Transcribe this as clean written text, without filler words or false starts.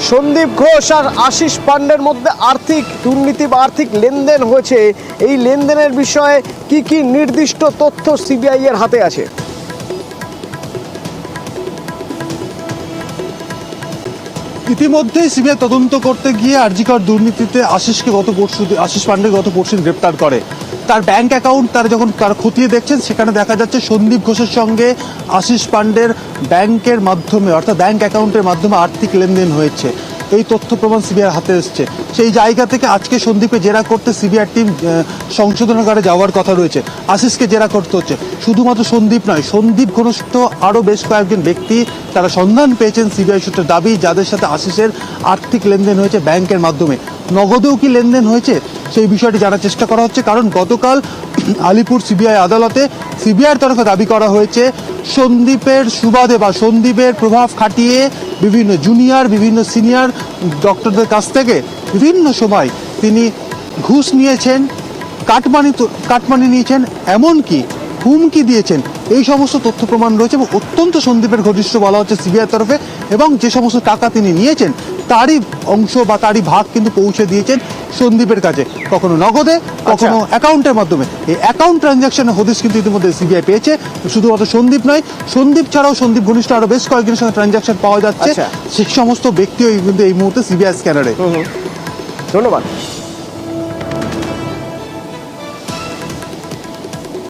সন্দীপ ঘোষ আর আশিস পান্ডের মধ্যে আর্থিক দুর্নীতি বা আর্থিক লেনদেন হয়েছে, এই লেনদেনের বিষয়ে কি কি নির্দিষ্ট তথ্য সিবিআই এর হাতে আছে? ইতিমধ্যেই সিবিআই তদন্ত করতে গিয়ে আরজিকর দুর্নীতিতে আশিস পান্ডে গত পরশু গ্রেপ্তার করে। তার ব্যাংক অ্যাকাউন্ট তারা যখন তারা খতিয়ে দেখছেন, সেখানে দেখা যাচ্ছে সন্দীপ ঘোষের সঙ্গে আশিস পান্ডের ব্যাংকের মাধ্যমে অর্থাৎ ব্যাংক অ্যাকাউন্টের মাধ্যমে আর্থিক লেনদেন হয়েছে। এই তথ্য প্রমাণ সিবিআইয়ের হাতে এসছে। সেই জায়গা থেকে আজকে সন্দীপকে জেরা করতে সিবিআই টিম সংশোধনাগারে যাওয়ার কথা রয়েছে। আশিসকে জেরা করতে হচ্ছে। শুধুমাত্র সন্দীপ নয়, সন্দীপ ঘনিষ্ঠ আরও বেশ কয়েকজন ব্যক্তি তারা সন্ধান পেয়েছেন সিবিআই সূত্রে দাবি, যাদের সাথে আশিসের আর্থিক লেনদেন হয়েছে ব্যাংকের মাধ্যমে। নগদেও কি লেনদেন হয়েছে সেই বিষয়টি জানার চেষ্টা করা হচ্ছে, কারণ গতকাল আলিপুর সিবিআই আদালতে সিবিআইয়ের তরফে দাবি করা হয়েছে সন্দীপের সুবাদে বা সন্দীপের প্রভাব খাটিয়ে বিভিন্ন জুনিয়র বিভিন্ন সিনিয়র ডক্টরদের কাছ থেকে বিভিন্ন সময় তিনি ঘুষ নিয়েছেন, কাটমানি নিয়েছেন, এমনকি হুমকি দিয়েছেন। এই সমস্ত তথ্য প্রমাণ রয়েছে এবং অত্যন্ত সন্দীপের ঘনিষ্ঠ বলা হচ্ছে সিবিআই তরফে। এবং যে সমস্ত টাকা তিনি নিয়েছেন তারই অংশ বা তারই ভাগ কিন্তু পৌঁছে দিয়েছেন সন্দীপের কাছে, কখনো নগদে কখনো অ্যাকাউন্টের মাধ্যমে। এই অ্যাকাউন্ট ট্রানজ্যাকশনের হদিশ কিন্তু ইতিমধ্যে সিবিআই পেয়েছে। শুধুমাত্র সন্দীপ নয়, সন্দীপ ছাড়াও সন্দীপ ঘনিষ্ঠ আরো বেশ কয়েকজনের সঙ্গে ট্রানজ্যাকশন পাওয়া যাচ্ছে। সেই সমস্ত ব্যক্তিও কিন্তু এই মুহূর্তে সিবিআই স্ক্যানারে। ধন্যবাদ।